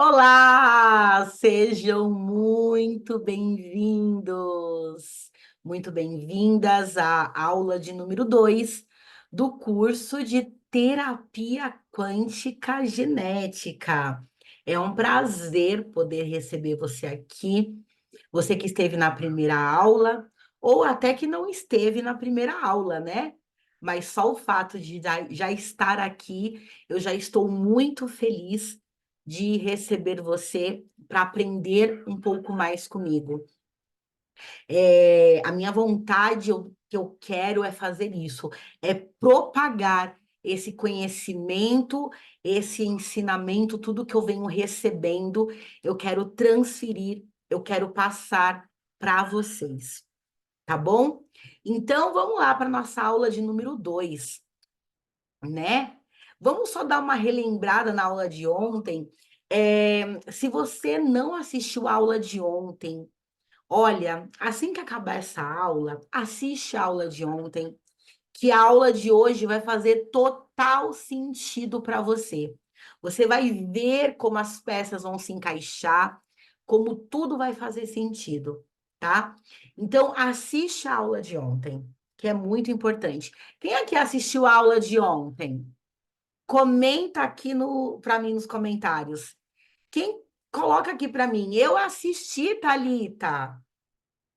Olá, sejam muito bem-vindos, muito bem-vindas à aula de número 2 do curso de Terapia Quântica Genética. É um prazer poder receber você aqui, você que esteve na primeira aula, ou até que não esteve na primeira aula, né? Mas só o fato de já estar aqui, eu já estou muito feliz de receber você para aprender um pouco mais comigo. A minha vontade, o que eu quero é fazer isso, é propagar esse conhecimento, esse ensinamento, tudo que eu venho recebendo, eu quero transferir, eu quero passar para vocês, tá bom? Então, vamos lá para a nossa aula de número 2, né? Vamos só dar uma relembrada na aula de ontem. Se você não assistiu a aula de ontem, olha, assim que acabar essa aula, assiste a aula de ontem, que a aula de hoje vai fazer total sentido para você. Você vai ver como as peças vão se encaixar, como tudo vai fazer sentido, tá? Então, assiste a aula de ontem, que é muito importante. Quem aqui assistiu a aula de ontem? Comenta aqui no para mim nos comentários. Quem coloca aqui para mim? Eu assisti, Thalita.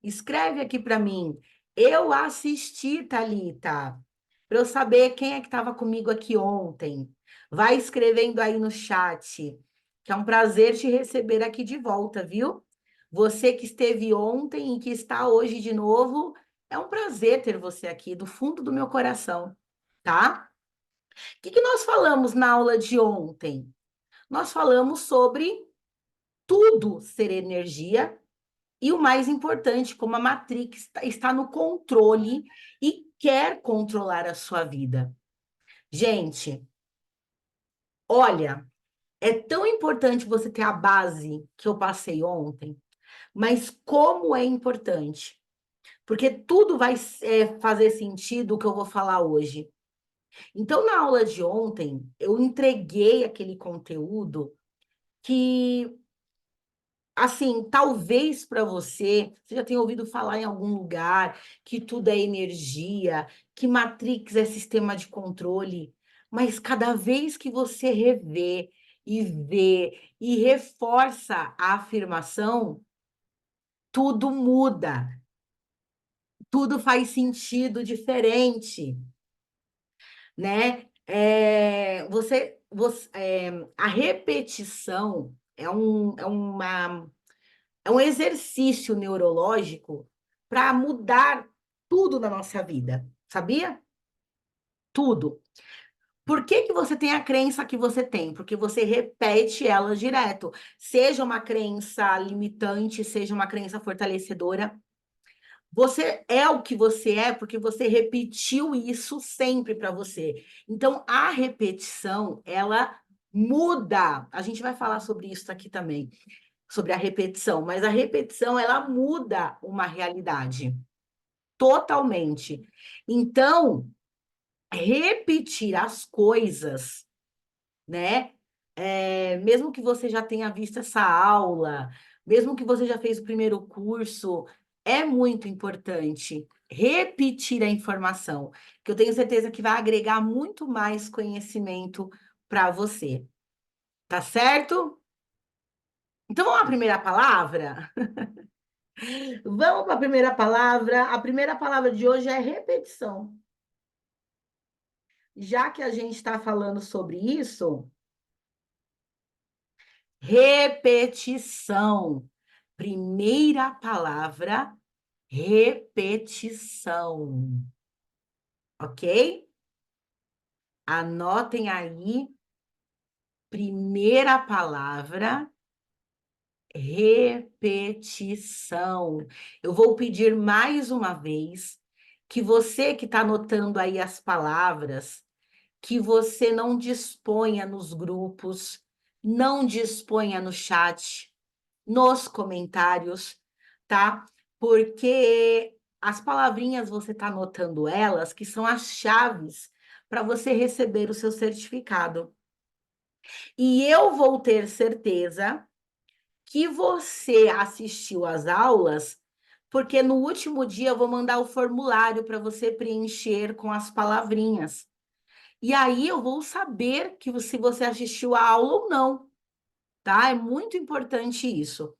Escreve aqui para mim. Eu assisti, Thalita. Para eu saber quem é que estava comigo aqui ontem. Vai escrevendo aí no chat, que é um prazer te receber aqui de volta, viu? Você que esteve ontem e que está hoje de novo, é um prazer ter você aqui do fundo do meu coração, tá? O que nós falamos na aula de ontem? Nós falamos sobre tudo ser energia e o mais importante, como a Matrix está no controle e quer controlar a sua vida. Gente, olha, é tão importante você ter a base que eu passei ontem, mas como é importante, porque tudo vai fazer sentido o que eu vou falar hoje. Então, na aula de ontem, eu entreguei aquele conteúdo que, assim, talvez para você já tenha ouvido falar em algum lugar que tudo é energia, que Matrix é sistema de controle, mas cada vez que você revê e vê e reforça a afirmação, tudo muda, tudo faz sentido diferente, né? A repetição é um exercício neurológico para mudar tudo na nossa vida, sabia? Tudo. Por que que você tem a crença que você tem? Porque você repete ela direto. Seja uma crença limitante, seja uma crença fortalecedora. Você é o que você é porque você repetiu isso sempre para você. Então, a repetição, ela muda. A gente vai falar sobre isso aqui também, sobre a repetição, mas a repetição, ela muda uma realidade totalmente. Então, repetir as coisas, né? Mesmo que você já tenha visto essa aula, mesmo que você já fez o primeiro curso, é muito importante repetir a informação, que eu tenho certeza que vai agregar muito mais conhecimento para você, tá certo? Então vamos à primeira palavra? Vamos para a primeira palavra. A primeira palavra de hoje é repetição. Já que a gente está falando sobre isso, repetição. Primeira palavra, repetição. Ok? Anotem aí. Primeira palavra, repetição. Eu vou pedir mais uma vez que você que está anotando aí as palavras, que você não disponha nos grupos, não disponha no chat, nos comentários, tá? Porque as palavrinhas você está anotando elas, que são as chaves para você receber o seu certificado. E eu vou ter certeza que você assistiu às aulas, porque no último dia eu vou mandar o formulário para você preencher com as palavrinhas. E aí eu vou saber que se você assistiu a aula ou não, tá? É muito importante isso.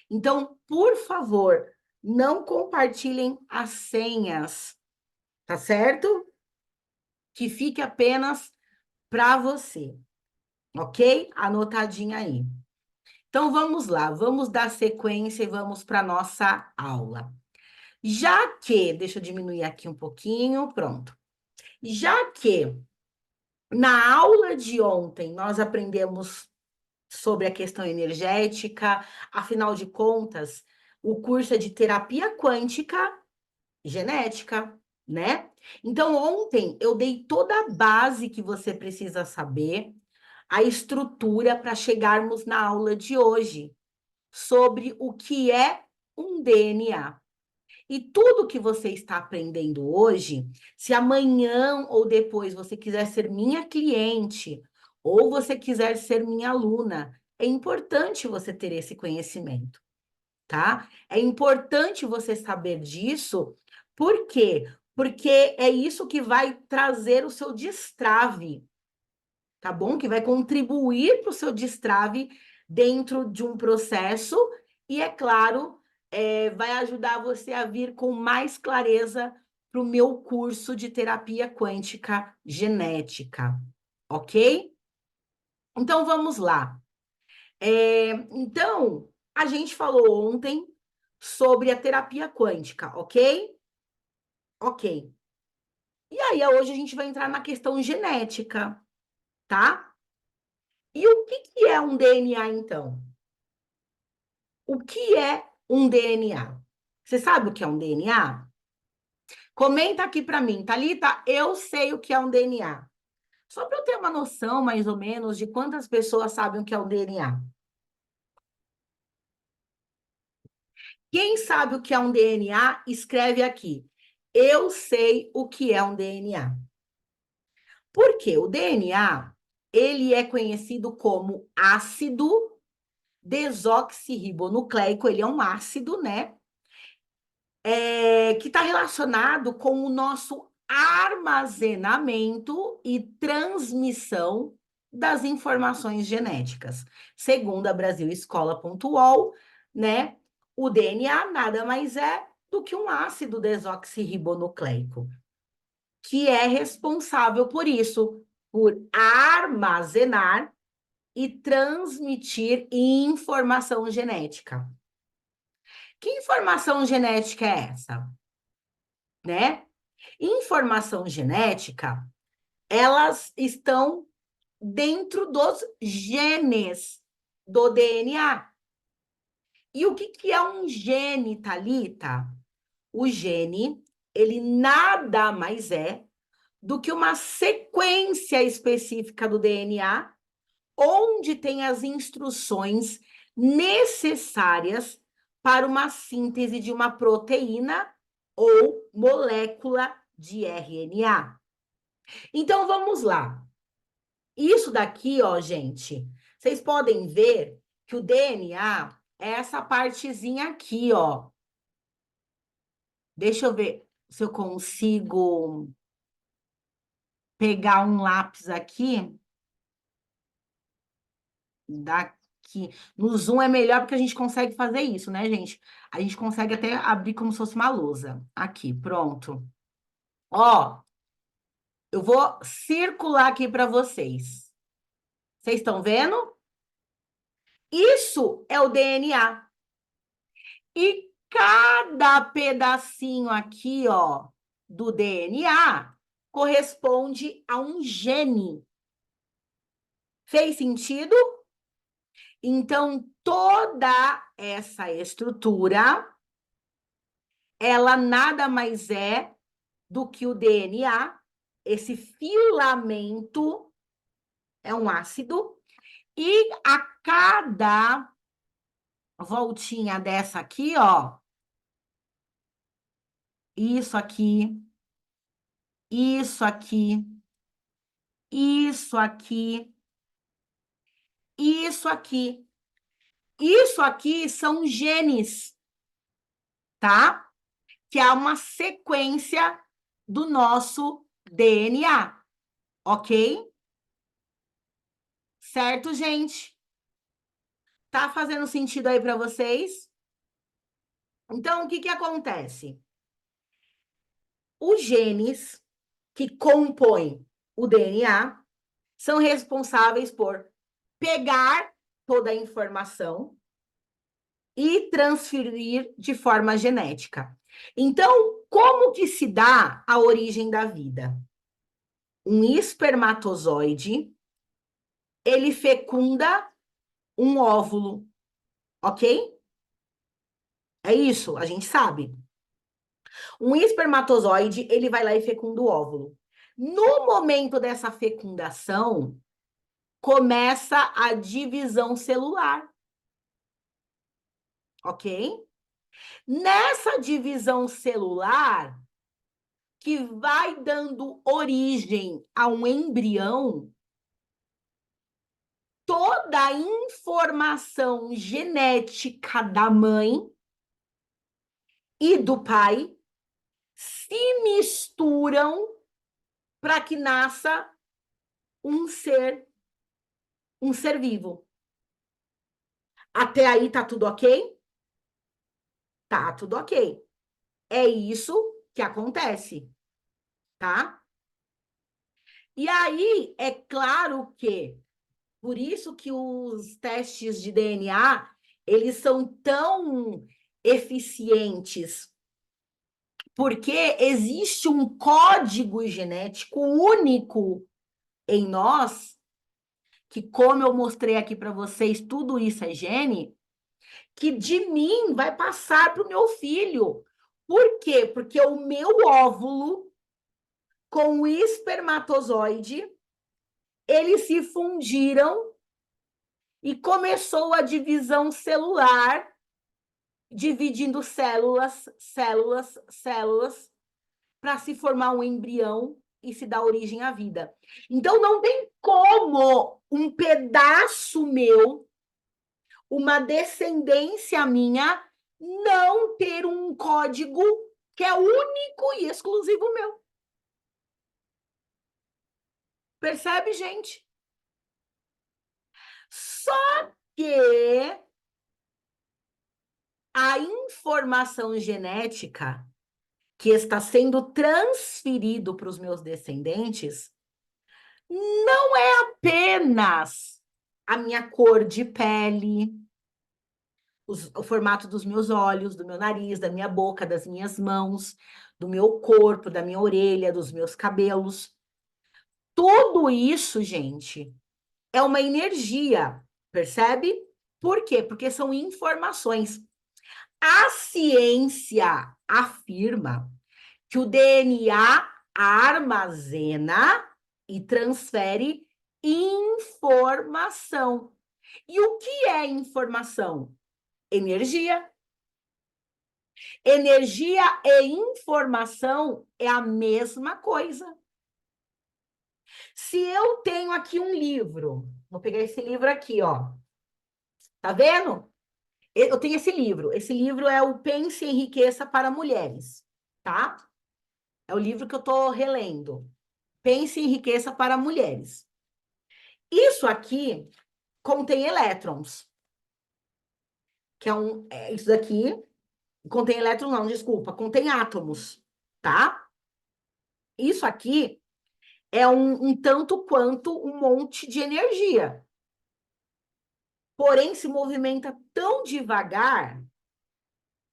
Então, por favor, não compartilhem as senhas, tá certo? Que fique apenas para você, ok? Anotadinha aí. Então vamos lá, vamos dar sequência e vamos para nossa aula. Já que, deixa eu diminuir aqui um pouquinho, pronto. Já que na aula de ontem nós aprendemos sobre a questão energética, afinal de contas, o curso é de terapia quântica genética, né? Então, ontem eu dei toda a base que você precisa saber, a estrutura para chegarmos na aula de hoje, sobre o que é um DNA. E tudo que você está aprendendo hoje, se amanhã ou depois você quiser ser minha cliente, ou você quiser ser minha aluna, é importante você ter esse conhecimento, tá? É importante você saber disso, por quê? Porque é isso que vai trazer o seu destrave, tá bom? Que vai contribuir para o seu destrave dentro de um processo e, é claro, vai ajudar você a vir com mais clareza para o meu curso de terapia quântica genética, ok? Então, vamos lá. Então, a gente falou ontem sobre a terapia quântica, ok? Ok. E aí, hoje a gente vai entrar na questão genética, tá? E o que é um DNA, então? O que é um DNA? Você sabe o que é um DNA? Comenta aqui para mim, Thalita, eu sei o que é um DNA. Só para eu ter uma noção, mais ou menos, de quantas pessoas sabem o que é um DNA. Quem sabe o que é um DNA, escreve aqui. Eu sei o que é um DNA. Por quê? O DNA, ele é conhecido como ácido desoxirribonucleico, ele é um ácido, né? Que está relacionado com o nosso armazenamento e transmissão das informações genéticas. Segundo a brasilescola.ol, né, o DNA nada mais é do que um ácido desoxirribonucleico, que é responsável por isso, por armazenar e transmitir informação genética. Que informação genética é essa? Né? Informação genética, elas estão dentro dos genes do DNA. E o que é um gene, Thalita? O gene, ele nada mais é do que uma sequência específica do DNA, onde tem as instruções necessárias para uma síntese de uma proteína ou molécula de RNA. Então vamos lá. Isso daqui, ó, gente, vocês podem ver que o DNA é essa partezinha aqui, ó. Deixa eu ver se eu consigo pegar um lápis aqui. Daqui. No Zoom é melhor porque a gente consegue fazer isso, né, gente? A gente consegue até abrir como se fosse uma lousa. Aqui, pronto. Ó, eu vou circular aqui para vocês. Vocês estão vendo? Isso é o DNA. E cada pedacinho aqui, ó, do DNA corresponde a um gene. Fez sentido? Então, toda essa estrutura, ela nada mais é do que o DNA, esse filamento é um ácido, e a cada voltinha dessa aqui, ó, isso aqui, isso aqui, isso aqui, Isso aqui. Isso aqui são genes, tá? Que é uma sequência do nosso DNA, ok? Certo, gente? Tá fazendo sentido aí para vocês? Então, o que que acontece? Os genes que compõem o DNA são responsáveis por pegar toda a informação e transferir de forma genética. Então, como que se dá a origem da vida? Um espermatozoide, ele fecunda um óvulo, ok? É isso, a gente sabe. Um espermatozoide, ele vai lá e fecunda o óvulo. No momento dessa fecundação, começa a divisão celular, ok? Nessa divisão celular, que vai dando origem a um embrião, toda a informação genética da mãe e do pai se misturam para que nasça um ser vivo. Até aí tá tudo ok? Tá tudo ok. É isso que acontece, tá? E aí, é claro que, por isso que os testes de DNA, eles são tão eficientes, porque existe um código genético único em nós, que como eu mostrei aqui para vocês, tudo isso é gene, que de mim vai passar para o meu filho. Por quê? Porque o meu óvulo com o espermatozoide, eles se fundiram e começou a divisão celular, dividindo células, células, células, para se formar um embrião e se dar origem à vida. Então, não tem como um pedaço meu, uma descendência minha, não ter um código que é único e exclusivo meu. Percebe, gente? Só que a informação genética que está sendo transferido para os meus descendentes não é apenas a minha cor de pele, o formato dos meus olhos, do meu nariz, da minha boca, das minhas mãos, do meu corpo, da minha orelha, dos meus cabelos. Tudo isso, gente, é uma energia, percebe? Por quê? Porque são informações. A ciência afirma que o DNA armazena e transfere informação. E o que é informação? Energia. Energia e informação é a mesma coisa. Se eu tenho aqui um livro, vou pegar esse livro aqui, ó. Tá vendo? Eu tenho esse livro. Esse livro é o Pense em Riqueza para Mulheres, tá? É o livro que eu estou relendo. Pense em Riqueza para Mulheres. Isso aqui contém elétrons, que isso daqui contém elétrons, não, desculpa, contém átomos, tá? Isso aqui é um tanto quanto um monte de energia. Porém, se movimenta tão devagar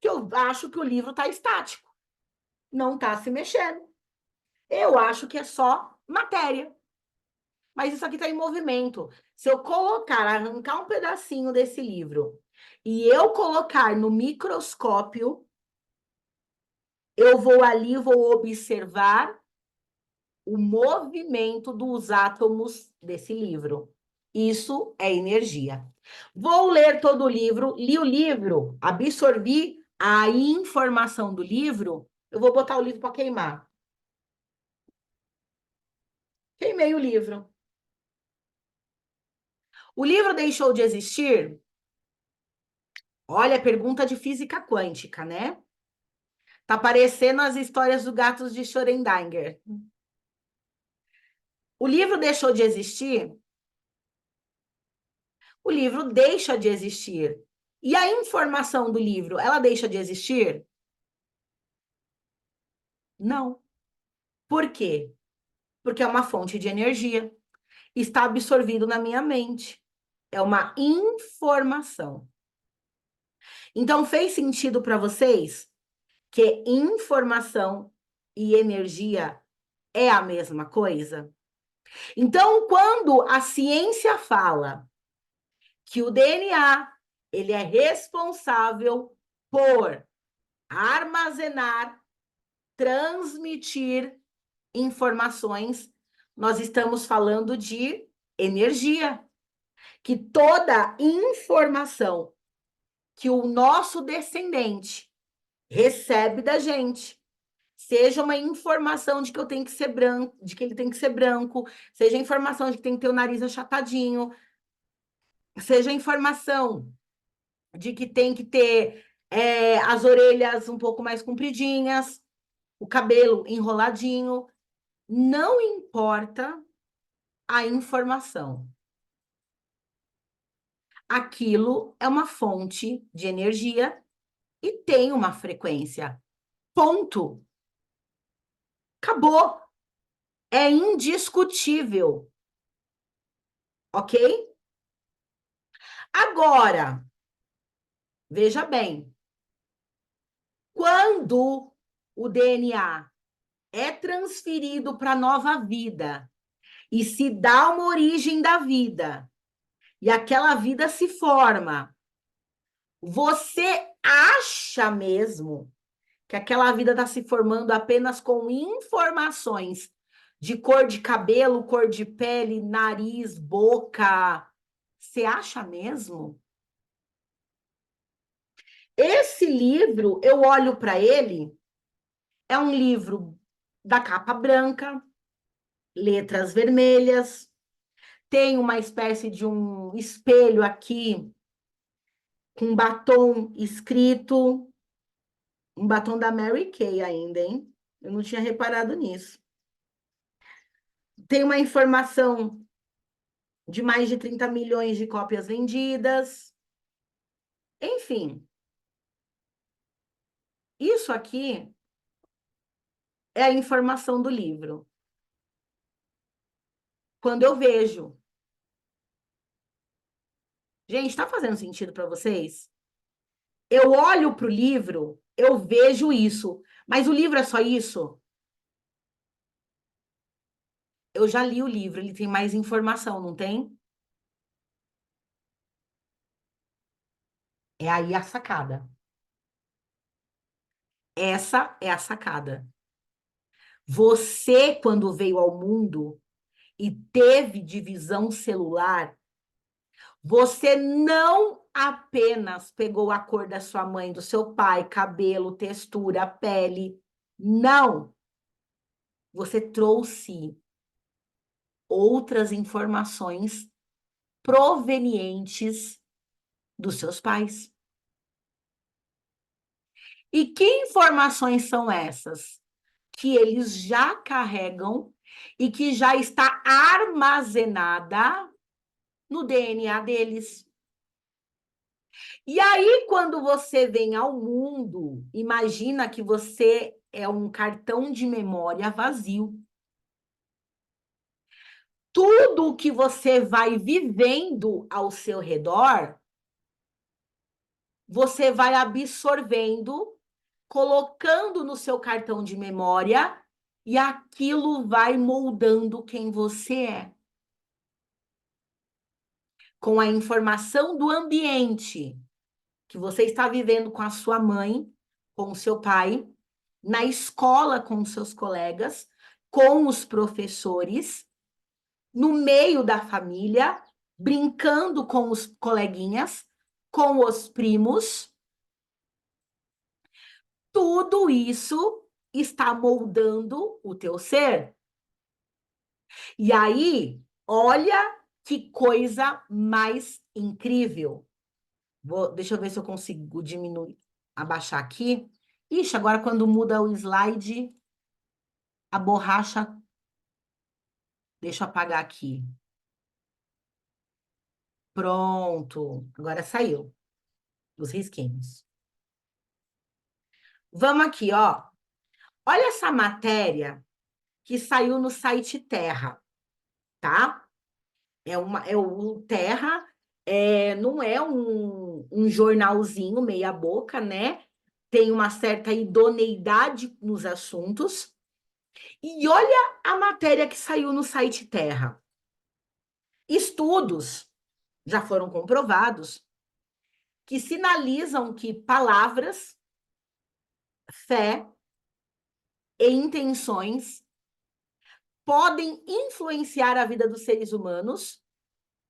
que eu acho que o livro está estático, não está se mexendo. Eu acho que é só matéria. Mas isso aqui está em movimento. Se eu colocar, arrancar um pedacinho desse livro e eu colocar no microscópio, eu vou ali, vou observar o movimento dos átomos desse livro. Isso é energia. Vou ler todo o livro, li o livro, absorvi a informação do livro, eu vou botar o livro para queimar. Queimei o livro. O livro deixou de existir? Olha, pergunta de física quântica, né? Tá parecendo as histórias do Gatos de Schrödinger. O livro deixou de existir? O livro deixa de existir. E a informação do livro, ela deixa de existir? Não. Por quê? Porque é uma fonte de energia. Está absorvido na minha mente. É uma informação. Então, fez sentido para vocês que informação e energia é a mesma coisa? Então, quando a ciência fala que o DNA ele é responsável por armazenar, transmitir informações, nós estamos falando de energia, que toda informação que o nosso descendente recebe da gente, seja uma informação de que eu tenho que ser branco, de que ele tem que ser branco, seja informação de que tem que ter o nariz achatadinho, seja informação de que tem que ter as orelhas um pouco mais compridinhas, o cabelo enroladinho, não importa a informação. Aquilo é uma fonte de energia e tem uma frequência. Ponto. Acabou. É indiscutível. Ok? Agora, veja bem, quando o DNA é transferido para a nova vida e se dá uma origem da vida, e aquela vida se forma, você acha mesmo que aquela vida está se formando apenas com informações de cor de cabelo, cor de pele, nariz, boca? Você acha mesmo? Esse livro, eu olho para ele, é um livro da capa branca, letras vermelhas, tem uma espécie de um espelho aqui com batom escrito, um batom da Mary Kay ainda, hein? Eu não tinha reparado nisso. Tem uma informação de mais de 30 milhões de cópias vendidas. Enfim, isso aqui é a informação do livro. Quando eu vejo. Gente, está fazendo sentido para vocês? Eu olho para o livro, eu vejo isso. Mas o livro é só isso? Eu já li o livro, ele tem mais informação, não tem? É aí a sacada. Essa é a sacada. Você, quando veio ao mundo e teve divisão celular, você não apenas pegou a cor da sua mãe, do seu pai, cabelo, textura, pele. Não. Você trouxe outras informações provenientes dos seus pais. E que informações são essas? Que eles já carregam e que já está armazenada no DNA deles. E aí, quando você vem ao mundo, imagina que você é um cartão de memória vazio. Tudo o que você vai vivendo ao seu redor, você vai absorvendo, colocando no seu cartão de memória, e aquilo vai moldando quem você é. Com a informação do ambiente que você está vivendo com a sua mãe, com o seu pai, na escola com os seus colegas, com os professores, no meio da família, brincando com os coleguinhas, com os primos. Tudo isso está moldando o teu ser. E aí, olha Que coisa mais incrível. Deixa eu ver se eu consigo diminuir, abaixar aqui. Ixi, agora quando muda o slide, a borracha. Deixa eu apagar aqui. Pronto. Agora saiu os risquinhos. Vamos aqui, ó. Olha essa matéria que saiu no site Terra, tá? É o Terra, não é um jornalzinho meia boca, né? Tem uma certa idoneidade nos assuntos. E olha a matéria que saiu no site Terra. Estudos já foram comprovados que sinalizam que palavras, fé e intenções podem influenciar a vida dos seres humanos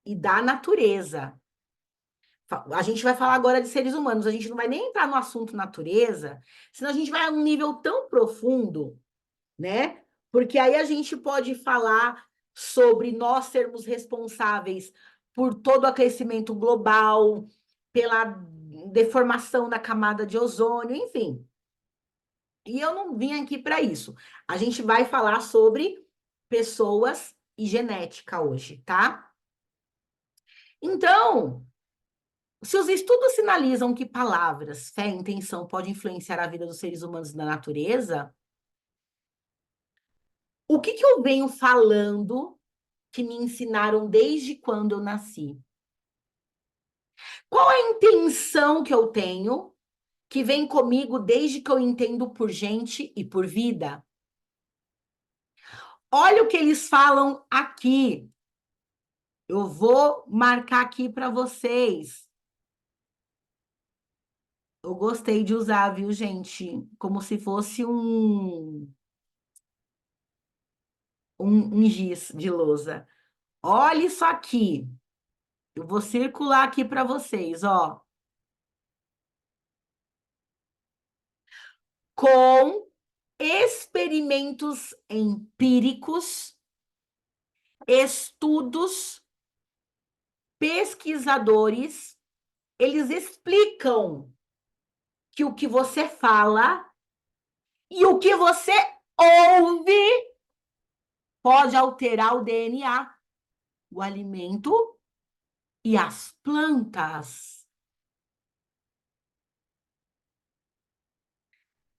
e da natureza. A gente vai falar agora de seres humanos, a gente não vai nem entrar no assunto natureza, senão a gente vai a um nível tão profundo, né? Porque aí a gente pode falar sobre nós sermos responsáveis por todo o aquecimento global, pela deformação da camada de ozônio, enfim. E eu não vim aqui para isso. A gente vai falar sobre pessoas e genética hoje, tá? Então, se os estudos sinalizam que palavras, fé e intenção podem influenciar a vida dos seres humanos na natureza, o que eu venho falando que me ensinaram desde quando eu nasci? Qual a intenção que eu tenho que vem comigo desde que eu entendo por gente e por vida? Olha o que eles falam aqui. Eu vou marcar aqui para vocês. Eu gostei de usar, viu, gente? Como se fosse um giz de lousa. Olha isso aqui. Eu vou circular aqui para vocês, ó. Com experimentos empíricos, estudos, pesquisadores, eles explicam que o que você fala e o que você ouve pode alterar o DNA, o alimento e as plantas.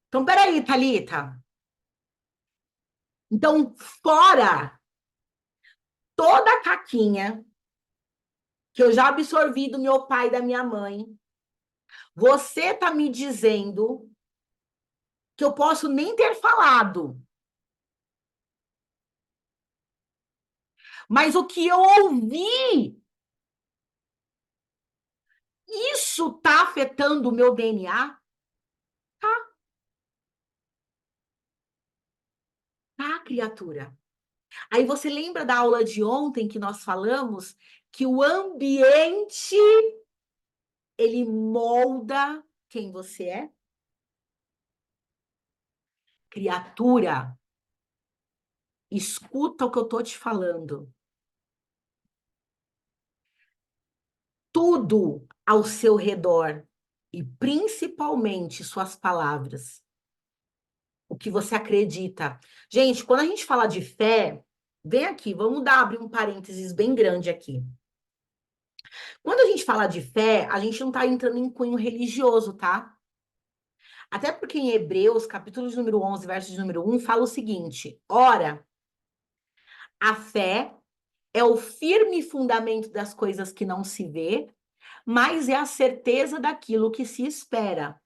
Então, peraí, Thalita. Então, fora toda a caquinha que eu já absorvi do meu pai e da minha mãe, você está me dizendo que eu posso nem ter falado, mas o que eu ouvi, isso está afetando o meu DNA? Tá, tá, criatura. Aí você lembra da aula de ontem que nós falamos que o ambiente ele molda quem você é? Criatura, escuta o que eu tô te falando. Tudo ao seu redor e principalmente suas palavras, o que você acredita. Gente, quando a gente fala de fé, vem aqui, vamos abrir um parênteses bem grande aqui. Quando a gente fala de fé, a gente não está entrando em cunho religioso, tá? Até porque em Hebreus, capítulo de número 11, verso de número 1, fala o seguinte: ora, a fé é o firme fundamento das coisas que não se vê, mas é a certeza daquilo que se espera.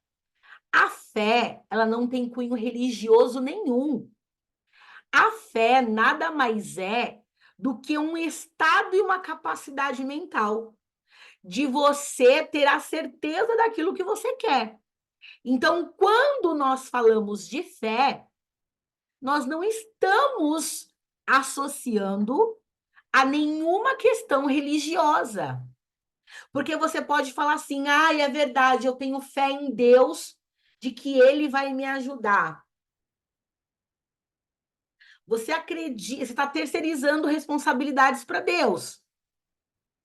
A fé, ela não tem cunho religioso nenhum. A fé nada mais é do que um estado e uma capacidade mental de você ter a certeza daquilo que você quer. Então, quando nós falamos de fé, nós não estamos associando a nenhuma questão religiosa. Porque você pode falar assim: ah, é verdade, eu tenho fé em Deus de que Ele vai me ajudar. Você acredita, você está terceirizando responsabilidades para Deus.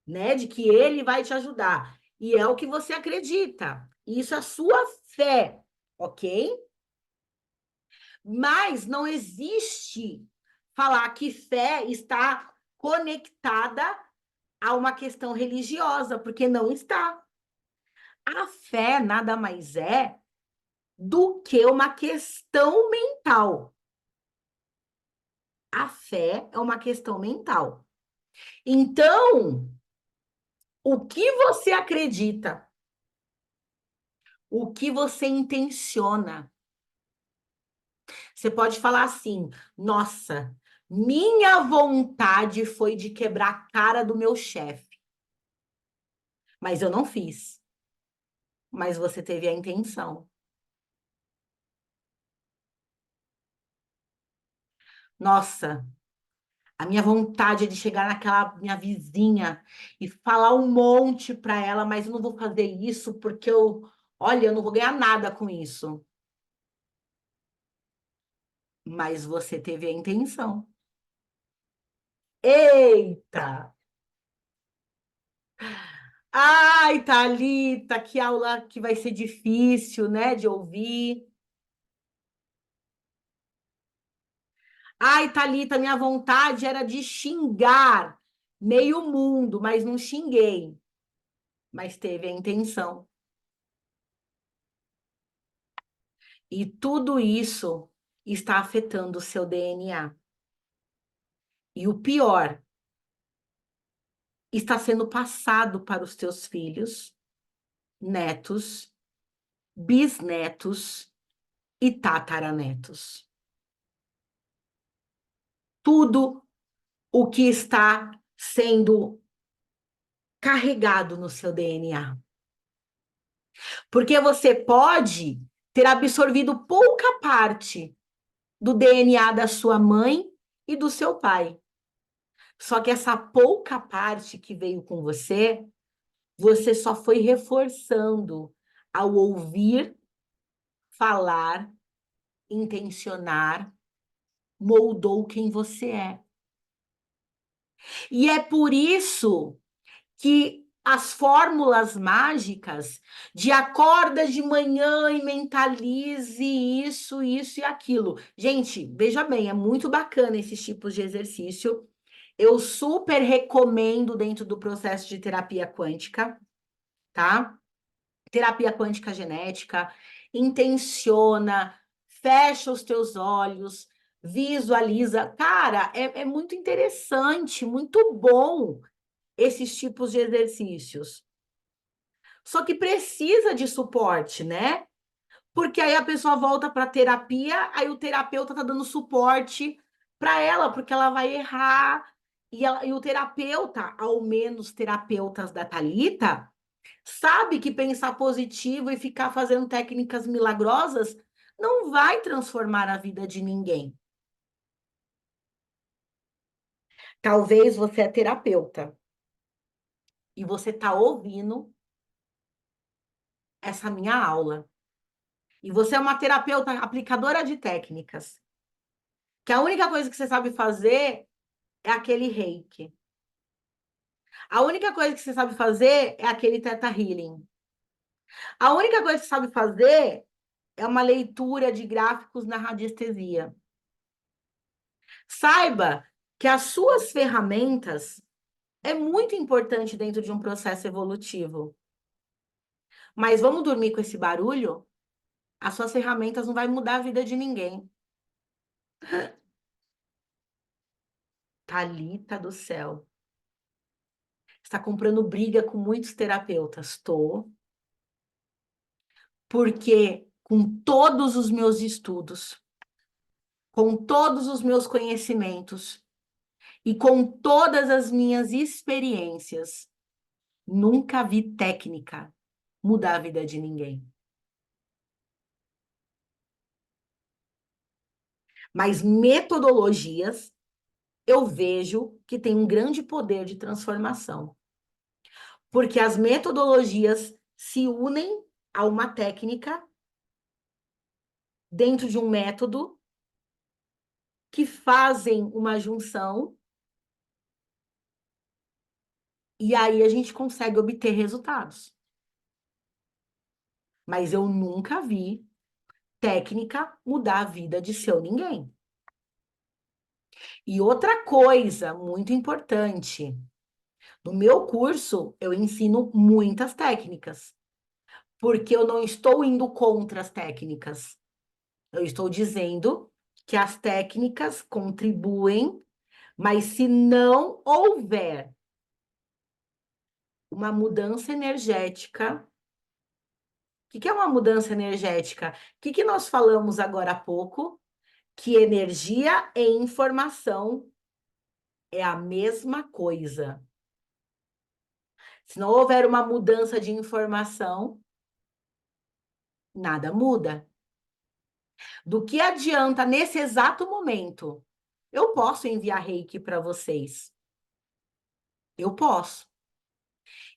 né? De que ele vai te ajudar. E é o que você acredita. Isso é a sua fé, ok? Mas não existe falar que fé está conectada a uma questão religiosa, porque não está. A fé nada mais é do que uma questão mental. A fé é uma questão mental. Então, o que você acredita, o que você intenciona, você pode falar assim: nossa, minha vontade foi de quebrar a cara do meu chefe, mas eu não fiz. Mas você teve a intenção. Nossa, a minha vontade é de chegar naquela minha vizinha e falar um monte para ela, mas eu não vou fazer isso porque olha, eu não vou ganhar nada com isso. Mas você teve a intenção. Eita! Ai, Thalita, que aula que vai ser difícil, né, de ouvir. Ai, Thalita, minha vontade era de xingar meio mundo, mas não xinguei. Mas teve a intenção. E tudo isso está afetando o seu DNA. E o pior, está sendo passado para os teus filhos, netos, bisnetos e tataranetos. Tudo o que está sendo carregado no seu DNA. Porque você pode ter absorvido pouca parte do DNA da sua mãe e do seu pai. Só que essa pouca parte que veio com você, você só foi reforçando ao ouvir, falar, intencionar, moldou quem você é. E é por isso que as fórmulas mágicas de acorda de manhã e mentalize isso e aquilo. Gente, veja bem, é muito bacana esses tipos de exercício. Eu super recomendo dentro do processo de terapia quântica, tá? Terapia quântica genética, intenciona, fecha os teus olhos, visualiza. Cara, é muito interessante, muito bom esses tipos de exercícios. Só que precisa de suporte, né? Porque aí a pessoa volta para a terapia, aí o terapeuta tá dando suporte para ela, porque ela vai errar. E o terapeuta, ao menos terapeutas da Thalita, sabe que pensar positivo e ficar fazendo técnicas milagrosas não vai transformar a vida de ninguém. Talvez você é terapeuta e você está ouvindo essa minha aula. E você é uma terapeuta aplicadora de técnicas, que a única coisa que você sabe fazer é aquele reiki. A única coisa que você sabe fazer é aquele Theta Healing. A única coisa que você sabe fazer é uma leitura de gráficos na radiestesia. Saiba que as suas ferramentas é muito importante dentro de um processo evolutivo. Mas vamos dormir com esse barulho? As suas ferramentas não vai mudar a vida de ninguém. Thalita do céu. Está comprando briga com muitos terapeutas. Estou. Porque com todos os meus estudos, com todos os meus conhecimentos e com todas as minhas experiências, nunca vi técnica mudar a vida de ninguém. Mas metodologias eu vejo que tem um grande poder de transformação. Porque as metodologias se unem a uma técnica dentro de um método que fazem uma junção E aí a gente consegue obter resultados. Mas eu nunca vi técnica mudar a vida de seu ninguém. E outra coisa muito importante, no meu curso eu ensino muitas técnicas, porque eu não estou indo contra as técnicas. Eu estou dizendo que as técnicas contribuem, mas se não houver uma mudança energética, o que é uma mudança energética? O que nós falamos agora há pouco? Que energia e informação é a mesma coisa. Se não houver uma mudança de informação, nada muda. Do que adianta nesse exato momento? Eu posso enviar reiki para vocês. Eu posso.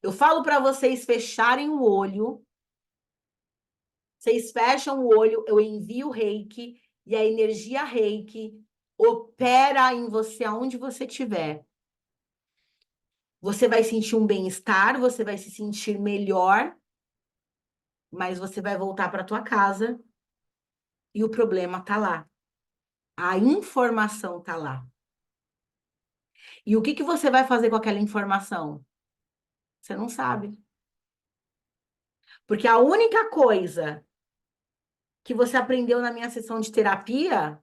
Eu falo para vocês fecharem o olho. Vocês fecham o olho, eu envio o reiki e a energia reiki opera em você aonde você estiver. Você vai sentir um bem-estar, você vai se sentir melhor, mas você vai voltar para tua casa e o problema tá lá. A informação tá lá. E o que você vai fazer com aquela informação? Você não sabe. Porque a única coisa que você aprendeu na minha sessão de terapia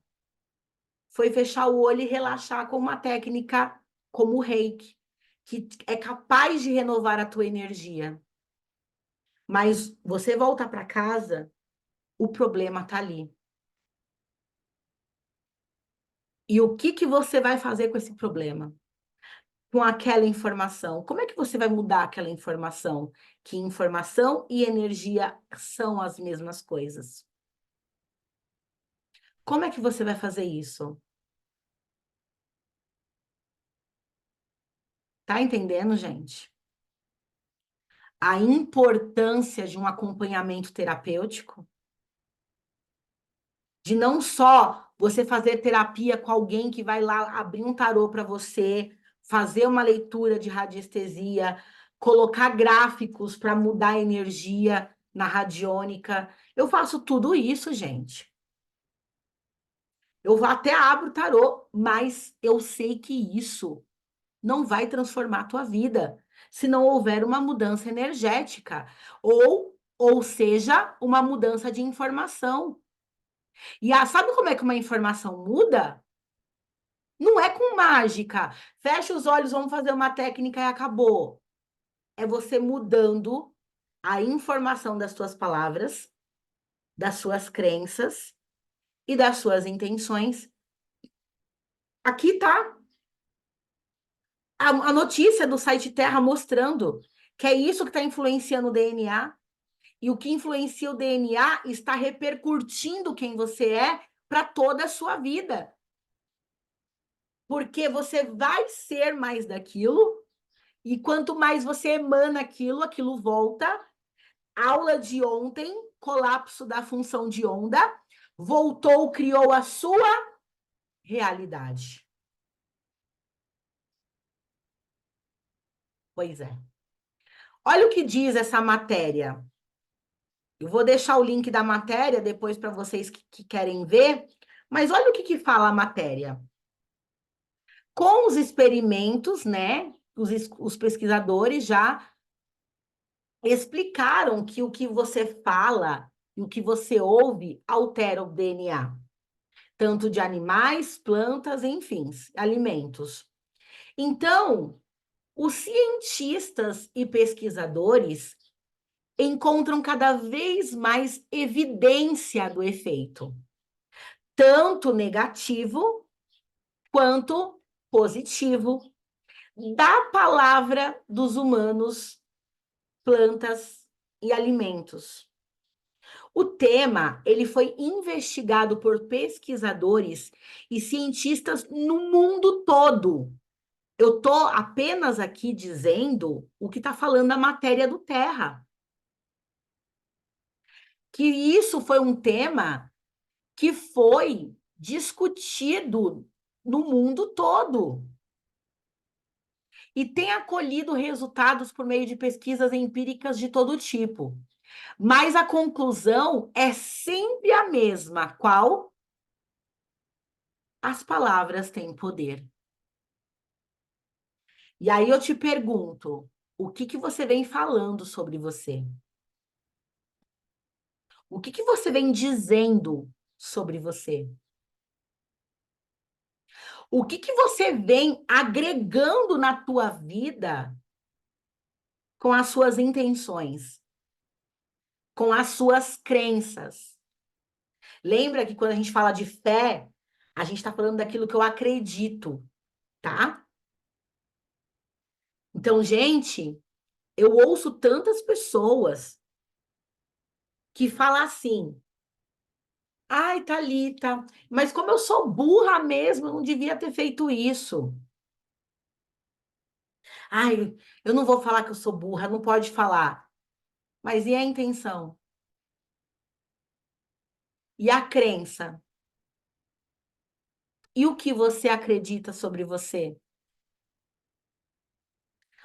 foi fechar o olho e relaxar com uma técnica como o reiki, que é capaz de renovar a tua energia. Mas você volta para casa, o problema tá ali. E o que você vai fazer com esse problema? Com aquela informação? Como é que você vai mudar aquela informação? Que informação e energia são as mesmas coisas. Como é que você vai fazer isso? Tá entendendo, gente? A importância de um acompanhamento terapêutico, de não só você fazer terapia com alguém que vai lá abrir um tarô para você, fazer uma leitura de radiestesia, colocar gráficos para mudar a energia na radiônica. Eu faço tudo isso, gente. Eu até abro o tarô, mas eu sei que isso não vai transformar a tua vida se não houver uma mudança energética, ou seja, uma mudança de informação. E sabe como é que uma informação muda? Não é com mágica. Fecha os olhos, vamos fazer uma técnica e acabou. É você mudando a informação das suas palavras, das suas crenças e das suas intenções. Aqui tá a notícia do site Terra mostrando que é isso que está influenciando o DNA. E o que influencia o DNA está repercutindo quem você é para toda a sua vida. Porque você vai ser mais daquilo, e quanto mais você emana aquilo, aquilo volta. Aula de ontem, colapso da função de onda, voltou, criou a sua realidade. Pois é. Olha o que diz essa matéria. Eu vou deixar o link da matéria depois para vocês que querem ver, mas olha o que fala a matéria. Com os experimentos, né, os pesquisadores já explicaram que o que você fala e o que você ouve altera o DNA, tanto de animais, plantas, enfim, alimentos. Então, os cientistas e pesquisadores encontram cada vez mais evidência do efeito, tanto negativo quanto positivo, da palavra dos humanos, plantas e alimentos. O tema, ele foi investigado por pesquisadores e cientistas no mundo todo. Eu estou apenas aqui dizendo o que está falando a matéria do Terra. Que isso foi um tema que foi discutido no mundo todo. e tem acolhido resultados por meio de pesquisas empíricas de todo tipo. Mas a conclusão é sempre a mesma. Qual? As palavras têm poder. E aí eu te pergunto, o que que você vem falando sobre você? O que que você vem dizendo sobre você? O que que você vem agregando na tua vida com as suas intenções, com as suas crenças? Lembra que quando a gente fala de fé, a gente está falando daquilo que eu acredito, tá? Então, gente, eu ouço tantas pessoas que falam assim: ai, Thalita, mas como eu sou burra mesmo, eu não devia ter feito isso. Ai, eu não vou falar que eu sou burra, não pode falar. Mas e a intenção? E a crença? E o que você acredita sobre você?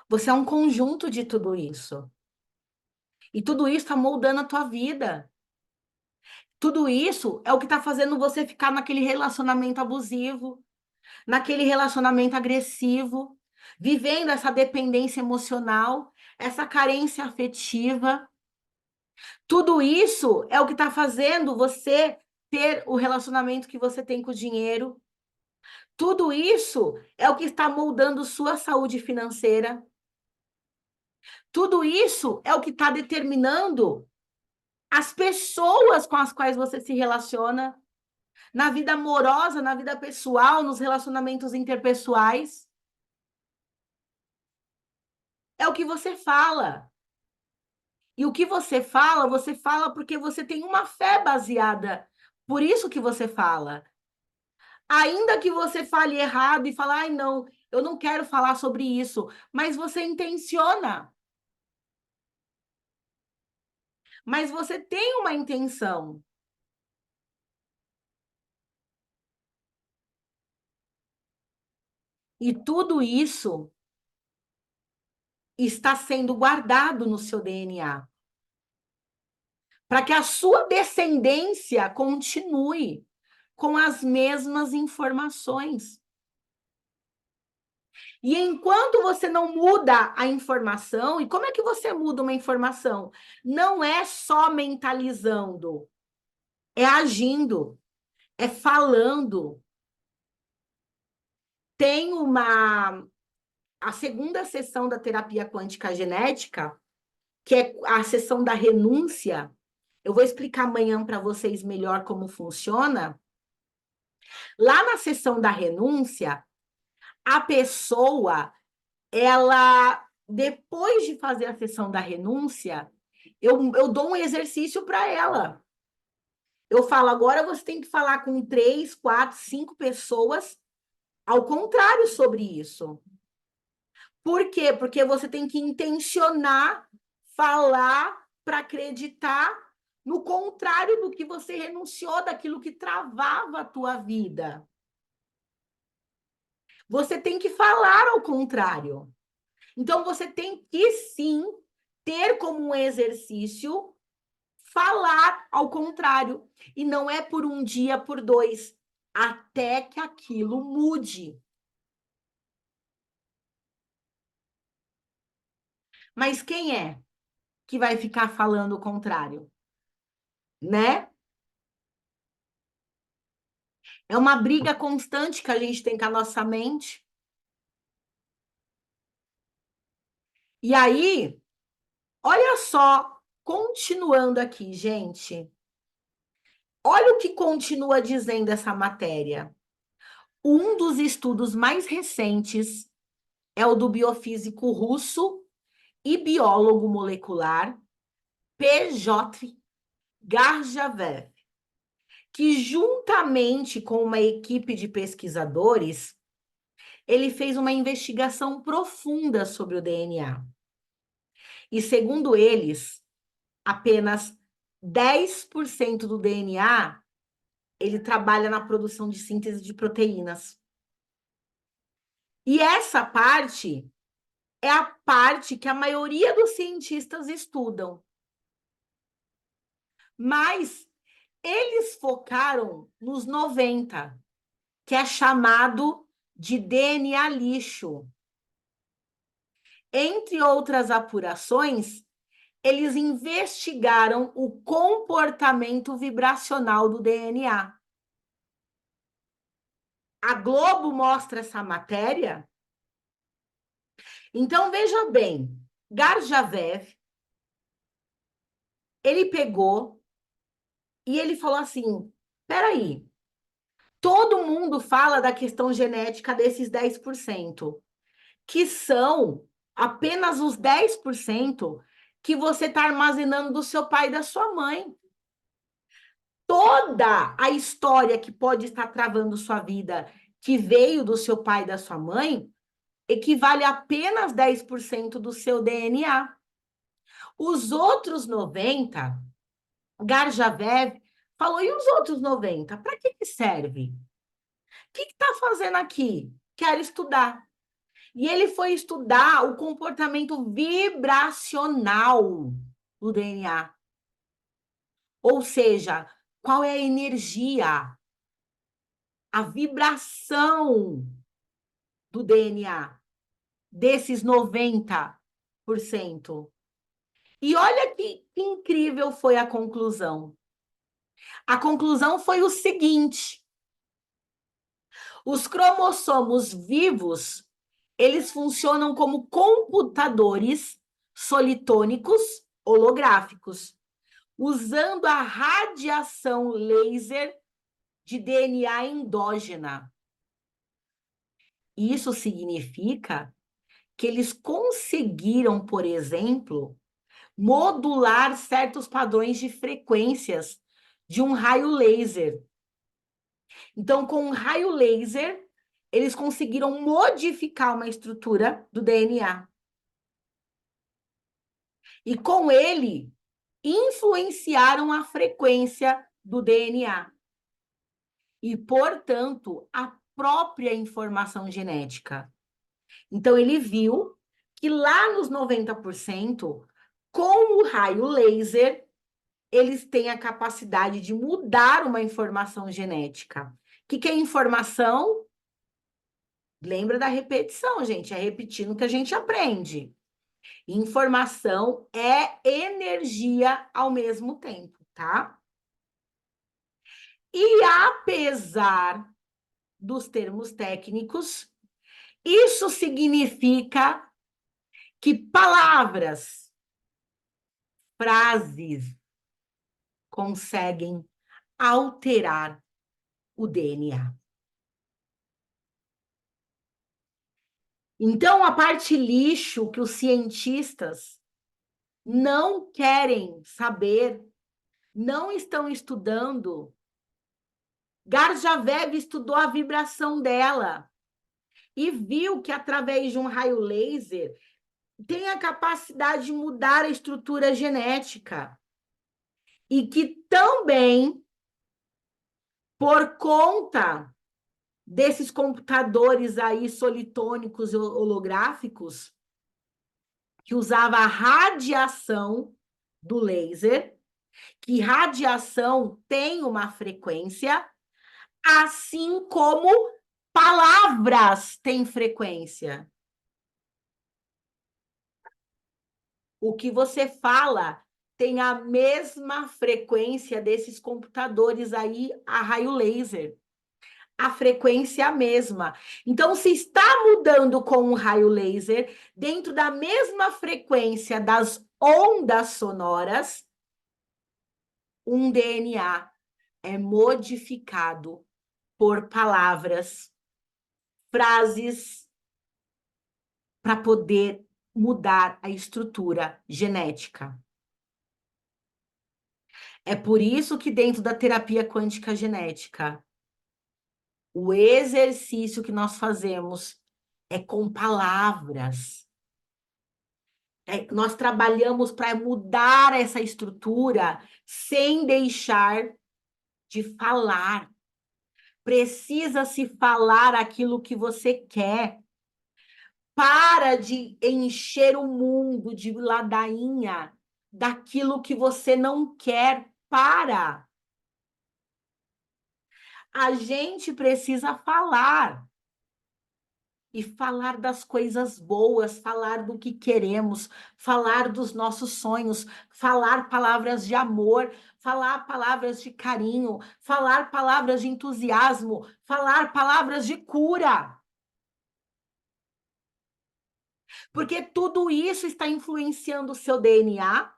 Você é um conjunto de tudo isso. E tudo isso está moldando a tua vida. Tudo isso é o que está fazendo você ficar naquele relacionamento abusivo, naquele relacionamento agressivo, vivendo essa dependência emocional, essa carência afetiva. Tudo isso é o que está fazendo você ter o relacionamento que você tem com o dinheiro. Tudo isso é o que está moldando sua saúde financeira. Tudo isso é o que está determinando as pessoas com as quais você se relaciona, na vida amorosa, na vida pessoal, nos relacionamentos interpessoais. É o que você fala. E o que você fala porque você tem uma fé baseada. Por isso que você fala. Ainda que você fale errado e fale, ai, não, eu não quero falar sobre isso, mas você intenciona. Mas você tem uma intenção. E tudo isso está sendo guardado no seu DNA, para que a sua descendência continue com as mesmas informações. E enquanto você não muda a informação, e como é que você muda uma informação? Não é só mentalizando, é agindo, é falando. Tem a segunda sessão da terapia quântica genética, que é a sessão da renúncia. Eu vou explicar amanhã para vocês melhor como funciona. Lá na sessão da renúncia, a pessoa, ela, depois de fazer a sessão da renúncia, eu dou um exercício para ela. Eu falo, agora você tem que falar com 3, 4, 5 pessoas ao contrário sobre isso. Por quê? Porque você tem que intencionar falar para acreditar no contrário do que você renunciou, daquilo que travava a tua vida. Você tem que falar ao contrário. Então, você tem que, sim, ter como um exercício falar ao contrário. E não é por um dia, por dois, até que aquilo mude. Mas quem é que vai ficar falando o contrário? Né? É uma briga constante que a gente tem com a nossa mente. E aí, olha só, continuando aqui, gente. Olha o que continua dizendo essa matéria. Um dos estudos mais recentes é o do biofísico russo e biólogo molecular P.J. Garjavev, que juntamente com uma equipe de pesquisadores, ele fez uma investigação profunda sobre o DNA. E segundo eles, apenas 10% do DNA ele trabalha na produção de síntese de proteínas. E essa parte é a parte que a maioria dos cientistas estudam. Mas eles focaram nos 90, que é chamado de DNA lixo. Entre outras apurações, eles investigaram o comportamento vibracional do DNA. A Globo mostra essa matéria. Então, veja bem, Gurdjieff, ele pegou e ele falou assim, peraí, todo mundo fala da questão genética desses 10%, que são apenas os 10% que você está armazenando do seu pai e da sua mãe. Toda a história que pode estar travando sua vida, que veio do seu pai e da sua mãe, equivale a apenas 10% do seu DNA. Os outros 90%, Gurdjieff falou, e os outros 90%? Para que serve? O que está fazendo aqui? Quero estudar. E ele foi estudar o comportamento vibracional do DNA. Ou seja, qual é a energia, a vibração do DNA desses 90%. E olha que incrível foi a conclusão. A conclusão foi o seguinte: os cromossomos vivos, eles funcionam como computadores solitônicos holográficos, usando a radiação laser de DNA endógena. Isso significa que eles conseguiram, por exemplo, modular certos padrões de frequências de um raio laser. Então, com um raio laser, eles conseguiram modificar uma estrutura do DNA. E com ele, influenciaram a frequência do DNA. E, portanto, a própria informação genética. Então, ele viu que lá nos 90%, com o raio laser, eles têm a capacidade de mudar uma informação genética. O que é informação? Lembra da repetição, gente. É repetindo que a gente aprende. Informação é energia ao mesmo tempo, tá? E apesar dos termos técnicos, isso significa que palavras, frases conseguem alterar o DNA. Então, a parte lixo que os cientistas não querem saber, não estão estudando, Gurdjieff estudou a vibração dela e viu que através de um raio laser tem a capacidade de mudar a estrutura genética e que também, por conta desses computadores aí solitônicos e holográficos, que usava a radiação do laser, que radiação tem uma frequência, assim como palavras têm frequência. O que você fala tem a mesma frequência desses computadores aí a raio laser. A frequência é a mesma. Então, se está mudando com um raio laser, dentro da mesma frequência das ondas sonoras, um DNA é modificado por palavras, frases, para poder mudar a estrutura genética. É por isso que dentro da terapia quântica genética, o exercício que nós fazemos é com palavras. Nós trabalhamos para mudar essa estrutura sem deixar de falar. Precisa se falar aquilo que você quer. Para de encher o mundo de ladainha daquilo que você não quer. Para. A gente precisa falar. E falar das coisas boas, falar do que queremos, falar dos nossos sonhos, falar palavras de amor, falar palavras de carinho, falar palavras de entusiasmo, falar palavras de cura. Porque tudo isso está influenciando o seu DNA,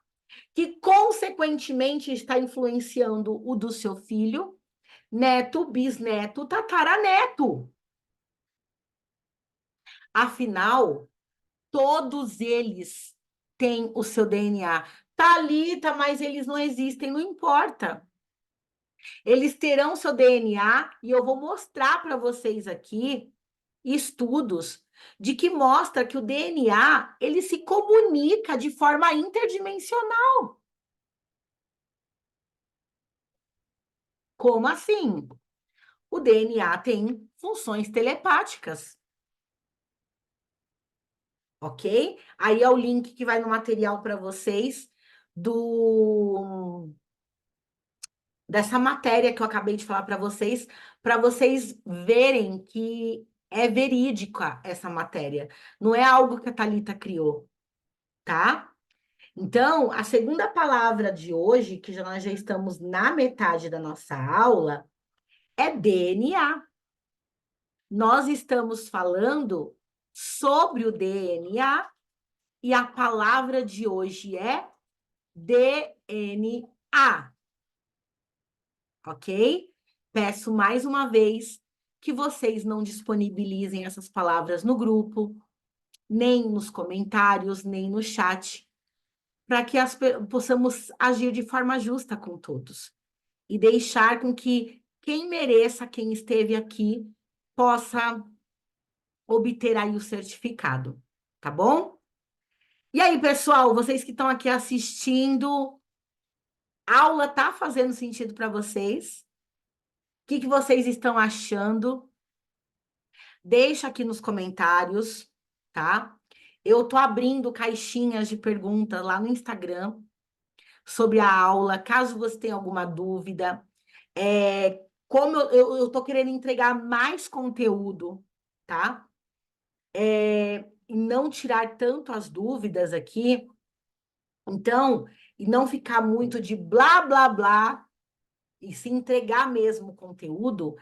que consequentemente está influenciando o do seu filho, neto, bisneto, tataraneto. Afinal, todos eles têm o seu DNA. Talita, mas eles não existem, não importa. Eles terão seu DNA e eu vou mostrar para vocês aqui estudos de que mostra que o DNA, ele se comunica de forma interdimensional. Como assim? O DNA tem funções telepáticas, ok? Aí é o link que vai no material para vocês do dessa matéria que eu acabei de falar para vocês verem que é verídica essa matéria. Não é algo que a Thalita criou, tá? Então, a segunda palavra de hoje, que nós já estamos na metade da nossa aula, é DNA. Nós estamos falando sobre o DNA e a palavra de hoje é DNA. Ok? Peço mais uma vez que vocês não disponibilizem essas palavras no grupo, nem nos comentários, nem no chat, para que possamos agir de forma justa com todos e deixar com que quem mereça, quem esteve aqui, possa obter aí o certificado, tá bom? E aí, pessoal, vocês que estão aqui assistindo, a aula tá fazendo sentido para vocês? O que que vocês estão achando? Deixa aqui nos comentários, tá? Eu tô abrindo caixinhas de perguntas lá no Instagram sobre a aula, caso você tenha alguma dúvida. Como eu tô querendo entregar mais conteúdo, tá? E não tirar tanto as dúvidas aqui, então, e não ficar muito de blá, blá, blá, e se entregar mesmo o conteúdo,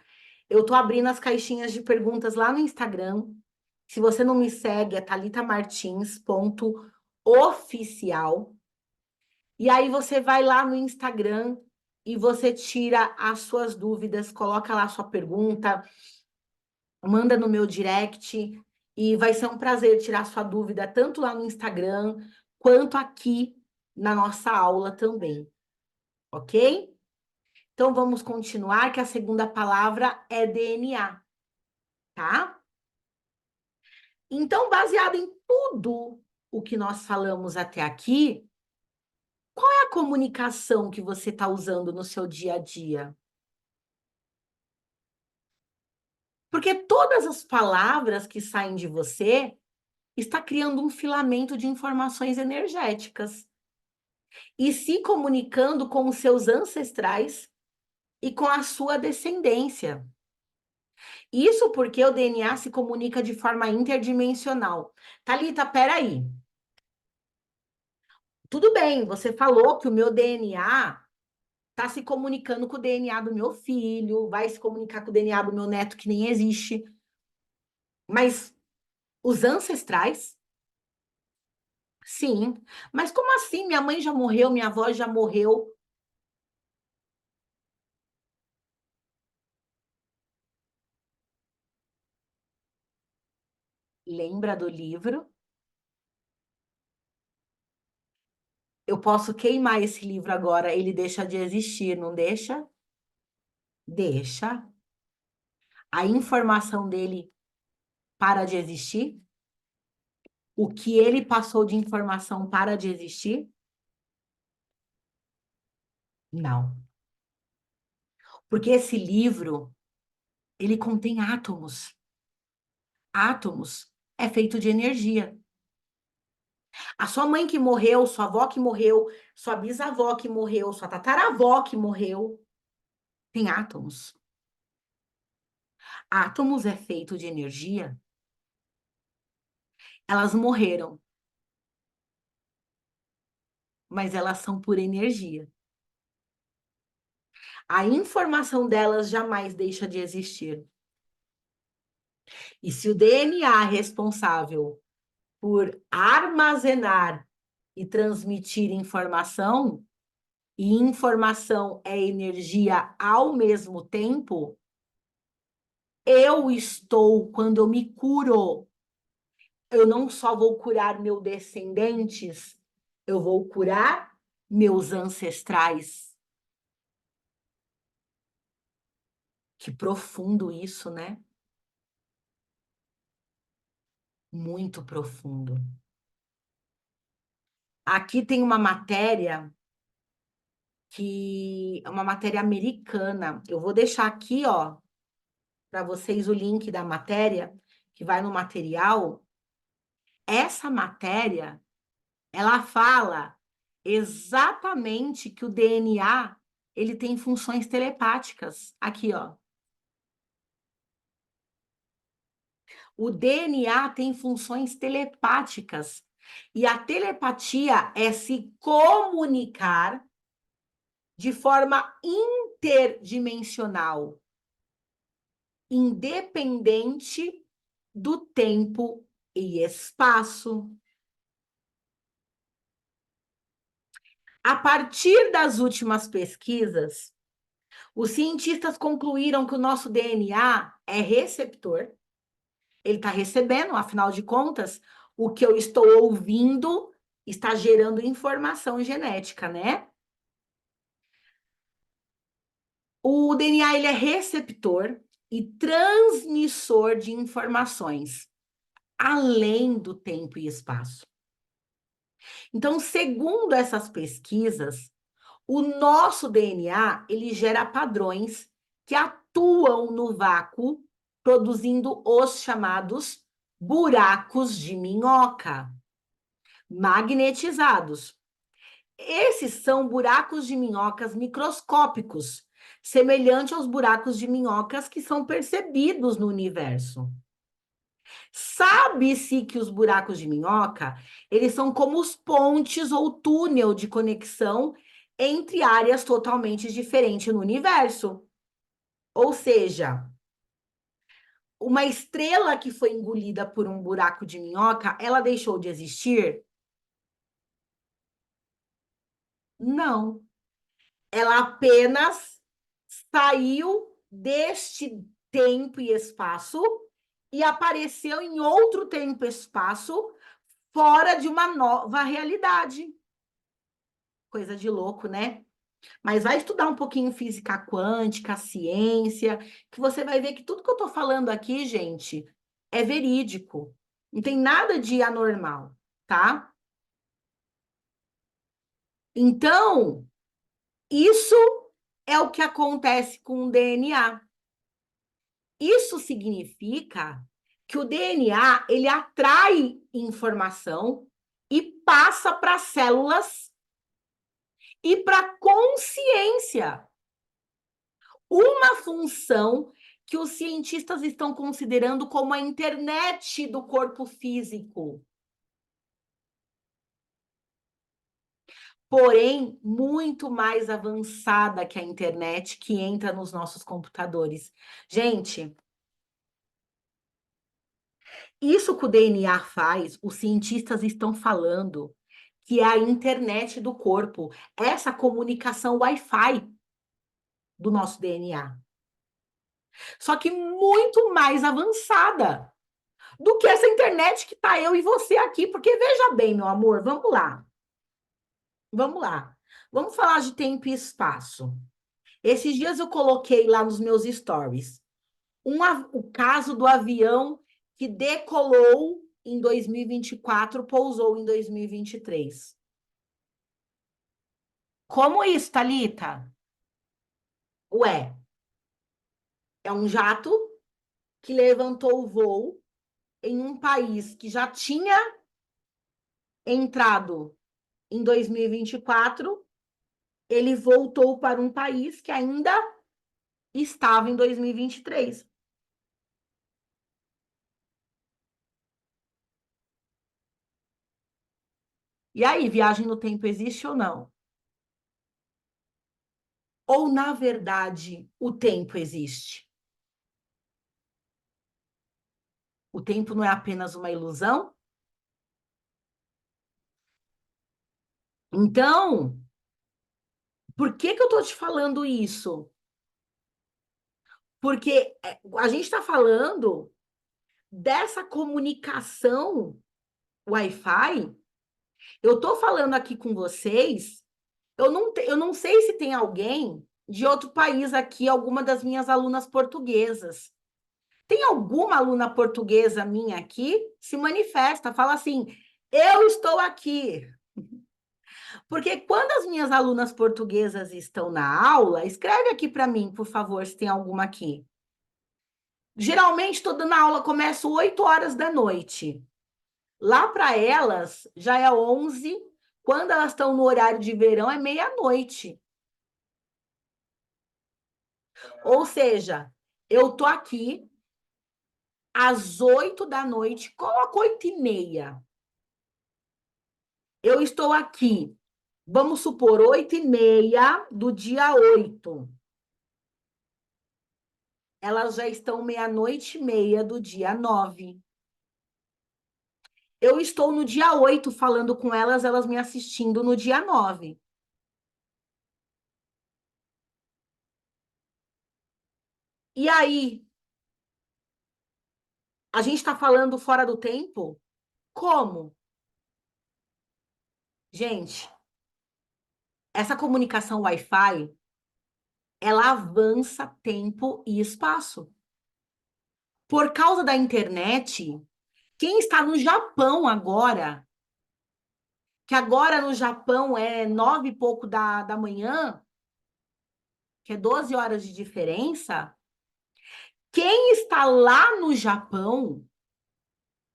eu tô abrindo as caixinhas de perguntas lá no Instagram. Se você não me segue, é thalitamartins.oficial. E aí você vai lá no Instagram e você tira as suas dúvidas, coloca lá a sua pergunta, manda no meu direct e vai ser um prazer tirar sua dúvida tanto lá no Instagram quanto aqui na nossa aula também, ok? Então vamos continuar, que a segunda palavra é DNA, tá? Então, baseado em tudo o que nós falamos até aqui, qual é a comunicação que você está usando no seu dia a dia? Porque todas as palavras que saem de você está criando um filamento de informações energéticas e se comunicando com os seus ancestrais e com a sua descendência. Isso porque o DNA se comunica de forma interdimensional. Thalita, peraí. Tudo bem, você falou que o meu DNA está se comunicando com o DNA do meu filho, vai se comunicar com o DNA do meu neto que nem existe. Mas os ancestrais, sim. Mas como assim? Minha mãe já morreu, minha avó já morreu. Lembra do livro? Eu posso queimar esse livro agora, ele deixa de existir, não deixa? Deixa. A informação dele para de existir? O que ele passou de informação para de existir? Não. Porque esse livro, ele contém átomos. Átomos. é feito de energia. A sua mãe que morreu, sua avó que morreu, sua bisavó que morreu, sua tataravó que morreu, tem átomos. Átomos é feito de energia. Elas morreram, mas elas são por energia. A informação delas jamais deixa de existir. E se o DNA é responsável por armazenar e transmitir informação, e informação é energia ao mesmo tempo, eu estou, quando eu me curo, eu não só vou curar meus descendentes, eu vou curar meus ancestrais. Que profundo isso, né? Muito profundo. Aqui tem uma matéria que é uma matéria americana. Eu vou deixar aqui, ó, para vocês o link da matéria que vai no material. Essa matéria, ela fala exatamente que o DNA, ele tem funções telepáticas. Aqui, ó. O DNA tem funções telepáticas. E a telepatia é se comunicar de forma interdimensional, independente do tempo e espaço. A partir das últimas pesquisas, os cientistas concluíram que o nosso DNA é receptor, ele está recebendo, afinal de contas, o que eu estou ouvindo está gerando informação genética, né? O DNA ele é receptor e transmissor de informações, além do tempo e espaço. Então, segundo essas pesquisas, o nosso DNA ele gera padrões que atuam no vácuo, produzindo os chamados buracos de minhoca, magnetizados. Esses são buracos de minhocas microscópicos, semelhante aos buracos de minhocas que são percebidos no universo. Sabe-se que os buracos de minhoca, eles são como os pontes ou túnel de conexão entre áreas totalmente diferentes no universo. Ou seja, uma estrela que foi engolida por um buraco de minhoca, ela deixou de existir? Não. Ela apenas saiu deste tempo e espaço e apareceu em outro tempo e espaço fora de uma nova realidade. Coisa de louco, né? Mas vai estudar um pouquinho física quântica, ciência, que você vai ver que tudo que eu estou falando aqui, gente, é verídico. Não tem nada de anormal, tá? Então, isso é o que acontece com o DNA. Isso significa que o DNA, ele atrai informação e passa para as células e para a consciência. Uma função que os cientistas estão considerando como a internet do corpo físico. Porém, muito mais avançada que a internet que entra nos nossos computadores. Gente, isso que o DNA faz, os cientistas estão falando que é a internet do corpo, essa comunicação Wi-Fi do nosso DNA. Só que muito mais avançada do que essa internet que tá eu e você aqui, porque veja bem, meu amor, vamos lá. Vamos lá. Vamos falar de tempo e espaço. Esses dias eu coloquei lá nos meus stories o caso do avião que decolou em 2024, pousou em 2023. Como isso, Thalita? Ué, é um jato que levantou o voo em um país que já tinha entrado em 2024, ele voltou para um país que ainda estava em 2023. E aí, viagem no tempo existe ou não? Ou, na verdade, o tempo existe? O tempo não é apenas uma ilusão? Então, por que que eu estou te falando isso? Porque a gente está falando dessa comunicação Wi-Fi. Eu estou falando aqui com vocês, eu não sei se tem alguém de outro país aqui, alguma das minhas alunas portuguesas. Tem alguma aluna portuguesa minha aqui? Se manifesta, fala assim: eu estou aqui. Porque quando as minhas alunas portuguesas estão na aula, escreve aqui para mim, por favor, se tem alguma aqui. Geralmente, estou dando aula, começo 8 horas da noite. Lá para elas, já é 11. Quando elas estão no horário de verão, é meia-noite. Ou seja, eu tô aqui às 8 da noite, coloca 8h30. Eu estou aqui, vamos supor, 8h30 do dia 8. Elas já estão meia-noite e meia do dia 9. Eu estou no dia 8 falando com elas, elas me assistindo no dia 9. E aí, a gente está falando fora do tempo? Como? Gente, essa comunicação Wi-Fi, ela avança tempo e espaço. Por causa da internet, quem está no Japão agora, que agora no Japão é 9 e pouco da manhã, que é 12 horas de diferença, quem está lá no Japão,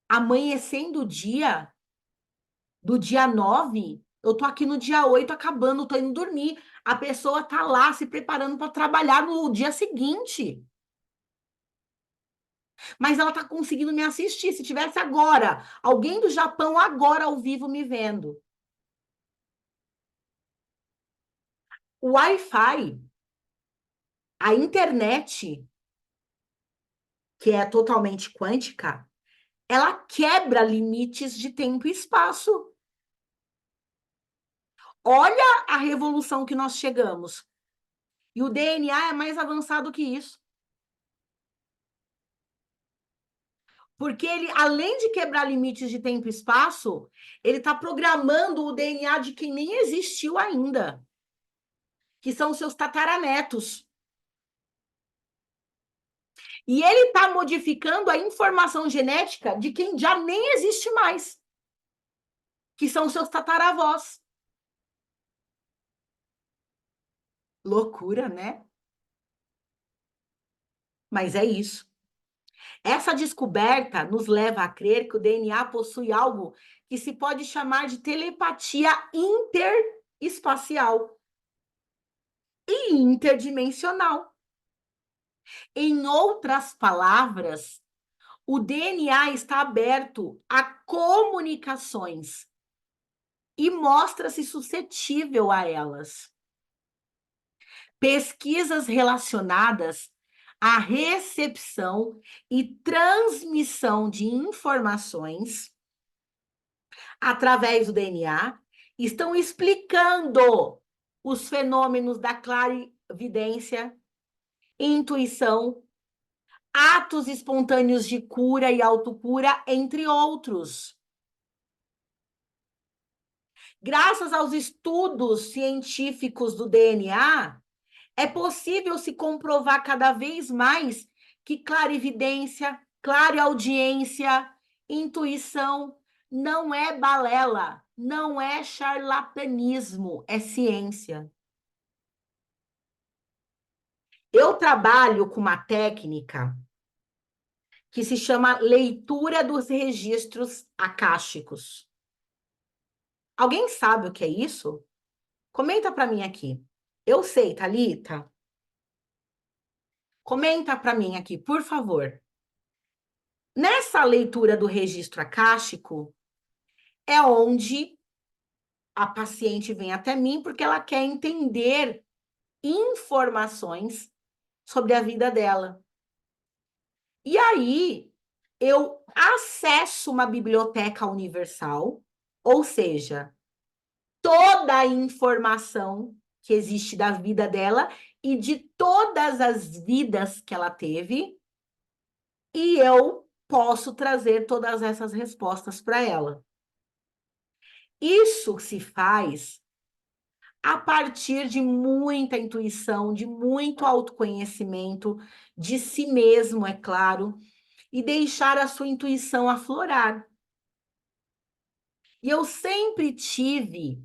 amanhecendo o dia, do dia 9, eu tô aqui no dia 8 acabando, tô indo dormir. A pessoa tá lá se preparando para trabalhar no dia seguinte. Mas ela tá conseguindo me assistir. Se tivesse agora, alguém do Japão agora ao vivo me vendo. O Wi-Fi, a internet, que é totalmente quântica, ela quebra limites de tempo e espaço. Olha a revolução que nós chegamos. E o DNA é mais avançado que isso. Porque ele, além de quebrar limites de tempo e espaço, ele está programando o DNA de quem nem existiu ainda, que são seus tataranetos. E ele está modificando a informação genética de quem já nem existe mais, que são seus tataravós. Loucura, né? Mas é isso. Essa descoberta nos leva a crer que o DNA possui algo que se pode chamar de telepatia interespacial e interdimensional. Em outras palavras, o DNA está aberto a comunicações e mostra-se suscetível a elas. Pesquisas relacionadas à recepção e transmissão de informações através do DNA estão explicando os fenômenos da clarividência, intuição, atos espontâneos de cura e autocura, entre outros. Graças aos estudos científicos do DNA, é possível se comprovar cada vez mais que clarividência, clareaudiência, intuição não é balela, não é charlatanismo, é ciência. Eu trabalho com uma técnica que se chama leitura dos registros akáshicos. Alguém sabe o que é isso? Comenta para mim aqui. Eu sei, Thalita. Comenta para mim aqui, por favor. Nessa leitura do registro akáshico, é onde a paciente vem até mim porque ela quer entender informações sobre a vida dela. E aí, eu acesso uma biblioteca universal, ou seja, toda a informação que existe da vida dela e de todas as vidas que ela teve, e eu posso trazer todas essas respostas para ela. Isso se faz a partir de muita intuição, de muito autoconhecimento de si mesmo, é claro, e deixar a sua intuição aflorar. E eu sempre tive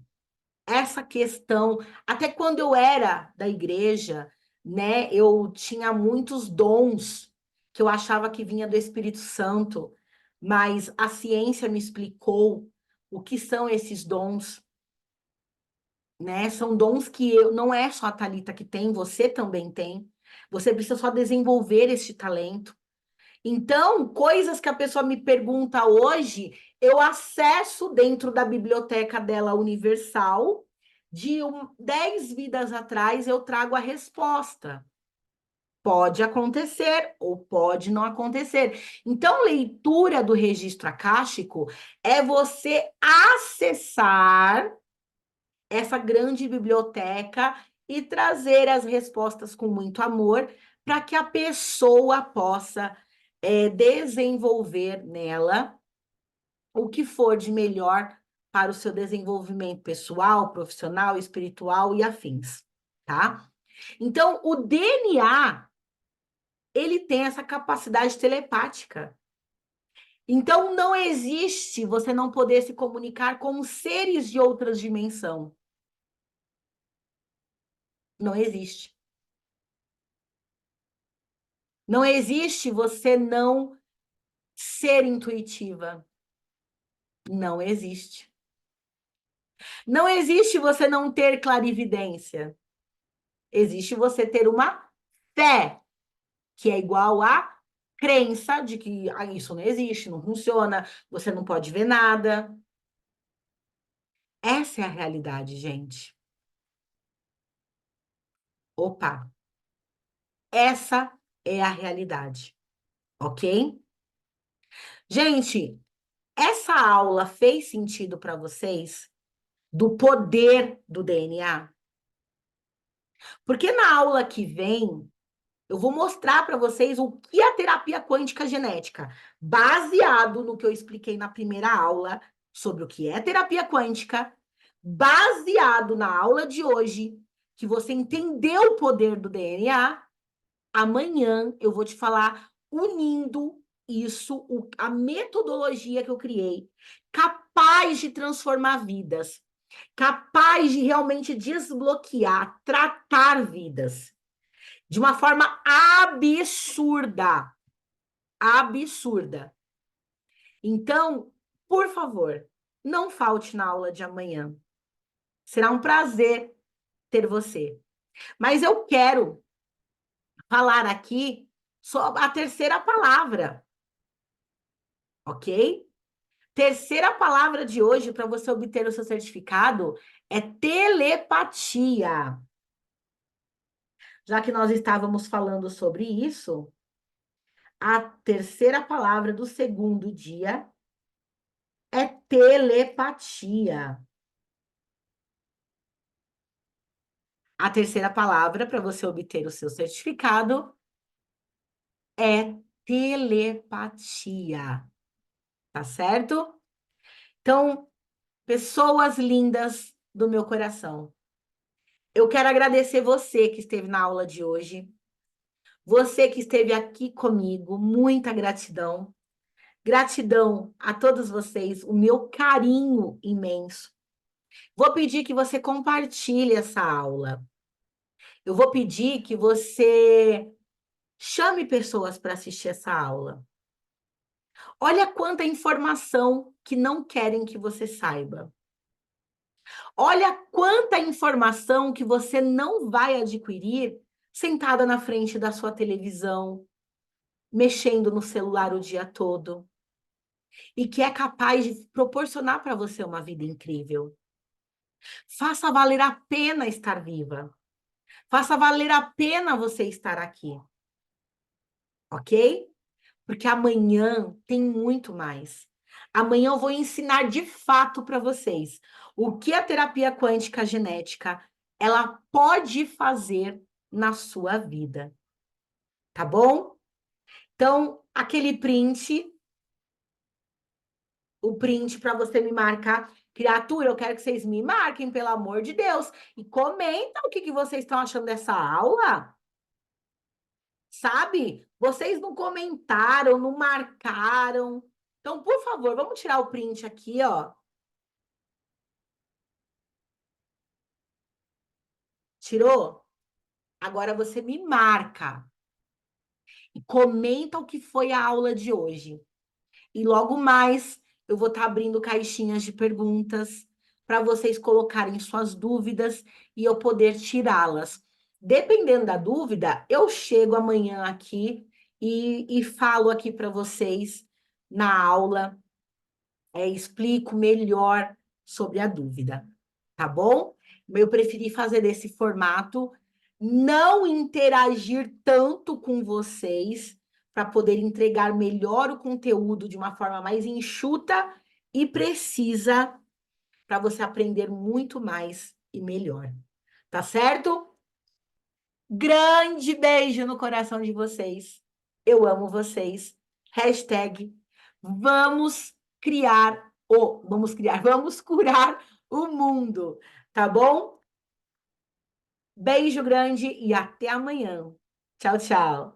essa questão, até quando eu era da igreja, né, eu tinha muitos dons que eu achava que vinha do Espírito Santo, mas a ciência me explicou o que são esses dons, né? São dons que não é só a Thalita que tem, você também tem. Você precisa só desenvolver este talento. Então, coisas que a pessoa me pergunta hoje, eu acesso dentro da biblioteca dela universal, de 10 vidas atrás, eu trago a resposta. Pode acontecer ou pode não acontecer. Então, leitura do registro akáshico é você acessar essa grande biblioteca e trazer as respostas com muito amor para que a pessoa possa desenvolver nela o que for de melhor para o seu desenvolvimento pessoal, profissional, espiritual e afins, tá? Então, o DNA, ele tem essa capacidade telepática. Então, não existe você não poder se comunicar com seres de outras dimensões. Não existe. Não existe você não ser intuitiva. Não existe. Não existe você não ter clarividência. Existe você ter uma fé, que é igual a crença de que isso não existe, não funciona, você não pode ver nada. Essa é a realidade, gente. Opa, essa é a realidade, ok? Gente, essa aula fez sentido para vocês do poder do DNA? Porque na aula que vem, eu vou mostrar para vocês o que é a terapia quântica genética, baseado no que eu expliquei na primeira aula sobre o que é terapia quântica, baseado na aula de hoje, que você entendeu o poder do DNA. Amanhã eu vou te falar unindo isso, a metodologia que eu criei, capaz de transformar vidas, capaz de realmente desbloquear, tratar vidas de uma forma absurda. Absurda. Então, por favor, não falte na aula de amanhã. Será um prazer ter você. Mas eu quero falar aqui sobre a terceira palavra, ok? Terceira palavra de hoje para você obter o seu certificado é telepatia. Já que nós estávamos falando sobre isso, a terceira palavra do segundo dia é telepatia. A terceira palavra para você obter o seu certificado é telepatia. Tá certo? Então, pessoas lindas do meu coração, eu quero agradecer você que esteve na aula de hoje, você que esteve aqui comigo, muita gratidão. Gratidão a todos vocês, o meu carinho imenso. Vou pedir que você compartilhe essa aula. Eu vou pedir que você chame pessoas para assistir essa aula. Olha quanta informação que não querem que você saiba. Olha quanta informação que você não vai adquirir sentada na frente da sua televisão, mexendo no celular o dia todo, e que é capaz de proporcionar para você uma vida incrível. Faça valer a pena estar viva. Faça valer a pena você estar aqui, ok? Porque amanhã tem muito mais. Amanhã eu vou ensinar de fato para vocês o que a terapia quântica genética ela pode fazer na sua vida, tá bom? Então, aquele print, o print para você me marcar. Criatura, eu quero que vocês me marquem, pelo amor de Deus, e comentam o que vocês estão achando dessa aula. Sabe? Vocês não comentaram, não marcaram. Então, por favor, vamos tirar o print aqui, ó. Tirou? Agora você me marca e comenta o que foi a aula de hoje. E logo mais eu vou estar abrindo caixinhas de perguntas para vocês colocarem suas dúvidas e eu poder tirá-las. Dependendo da dúvida, eu chego amanhã aqui e falo aqui para vocês na aula, explico melhor sobre a dúvida, tá bom? Eu preferi fazer desse formato, não interagir tanto com vocês, para poder entregar melhor o conteúdo de uma forma mais enxuta e precisa, para você aprender muito mais e melhor. Tá certo? Grande beijo no coração de vocês. Eu amo vocês. Hashtag vamos curar o mundo, tá bom? Beijo grande e até amanhã. Tchau, tchau.